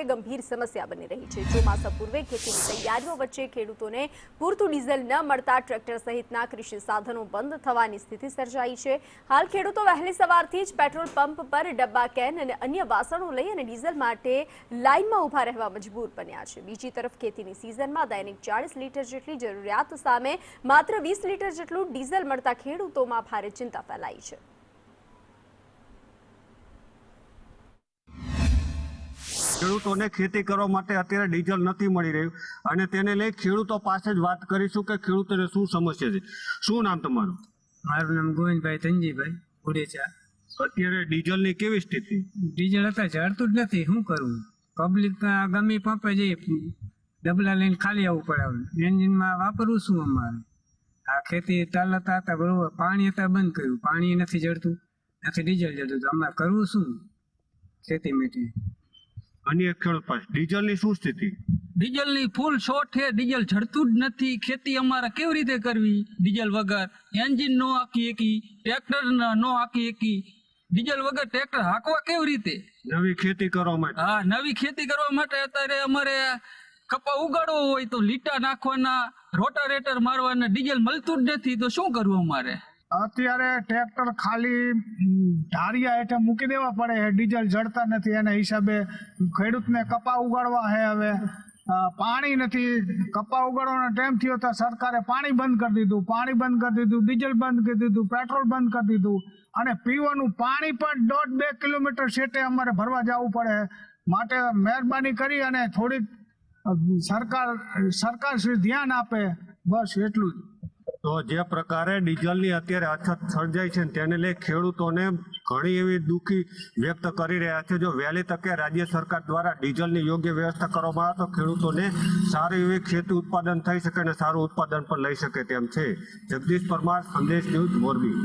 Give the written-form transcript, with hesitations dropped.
માટે ગંભીર સમસ્યા બની રહી છે। ચોમાસા પૂર્વે ખેતીની તૈયારીઓ વચ્ચે ખેડૂતોને પૂરતું ડીઝલ ન મળતા ટ્રેક્ટર સહિતના કૃષિ સાધનો બંધ થવાની સ્થિતિ સર્જાઈ છે। હાલ ખેડૂતો વહેલી સવારથી જ પેટ્રોલ પંપ પર ડબ્બા, કેન અને અન્ય વાસણો લઈ અને ડીઝલ માટે લાઇનમાં ઊભા રહેવા મજબૂર બન્યા છે। બીજી તરફ ખેતીની સિઝનમાં દૈનિક 40 લીટર જેટલી જરૂરિયાત સામે માત્ર 20 લીટર જેટલું ડીઝલ મળતા ખેડૂતોમાં ભારે ચિંતા ફેલાઈ છે। ખેડૂતોને ખેતી કરવા માટે અત્યારે ડીઝલ નથી મળી રહ્યું અને તેને લઈ ખેડૂતો પાસે જ વાત કરીશું કે ખેડૂતોને શું સમસ્યા છે। શું નામ તમારું? મારું નામ ગોવિંદભાઈ ધનજીભાઈ ઉડેચા। અત્યારે ડીઝલની કેવી સ્થિતિ? ડીઝલ અત્યારે જડતું જ નથી, શું કરવું? પબ્લિક ગમે પંપે જઈ ડબલા લઈને ખાલી આવવું પડે, એન્જિનમાં વાપરવું શું અમારે? આ ખેતી ચાલતા હતા બરોબર, પાણી અત્યારે બંધ કર્યું, પાણી નથી જડતું, નથી ડીઝલ જડતું, તો અમારે કરવું શું ખેતી મેથી? અન્ય ખેડૂત પાસે ડીઝલની શું સ્થિતિ? ડીઝલની ફૂલ શોર્ટ છે, ડીઝલ જડતું જ નથી। ખેતી અમારે કેવી રીતે કરવી ડીઝલ વગર? એન્જિન નો આખી એકી, ટ્રેક્ટર નો આખી એકી, ડીઝલ વગર ટ્રેક્ટર હાંકવા કેવી રીતે? નવી ખેતી કરવા માટે? હા, નવી ખેતી કરવા માટે અત્યારે અમારે કપા ઉગાડવો હોય તો લીટા નાખવાના, રોટારેટર મારવાના, ડીઝલ મળતું જ નથી, તો શું કરવું અમારે? અત્યારે ટ્રેક્ટર ખાલી ધારિયા હેઠે મૂકી દેવા પડે છે, ડીઝલ જડતા નથી, એના હિસાબે ખેડૂતને કપા ઉગાડવા છે। હવે પાણી નથી, કપા ઉગાડવાનો ટાઈમ થયો તો સરકારે પાણી બંધ કરી દીધું, ડીઝલ બંધ કરી દીધું, પેટ્રોલ બંધ કરી દીધું અને પીવાનું પાણી પણ 1.5-2 કિલોમીટર સેટે અમારે ભરવા જવું પડે। માટે મહેરબાની કરી અને થોડીક સરકાર શ્રી ધ્યાન આપે, બસ એટલું જ। તો જે પ્રકારે ડીઝલની અત્યારે અછત સર્જાઈ છે તેને લઈ ખેડૂતોને ઘણી એવી દુઃખી વ્યક્ત કરી રહ્યા છે। જો વહેલી તકે રાજ્ય સરકાર દ્વારા ડીઝલની યોગ્ય વ્યવસ્થા કરવામાં આવે તો ખેડૂતોને સારી એવી ખેતી ઉત્પાદન થઈ શકે અને સારું ઉત્પાદન પણ લઈ શકે તેમ છે। જગદીશ પરમાર, સંદેશ ન્યૂઝ, મોરબી।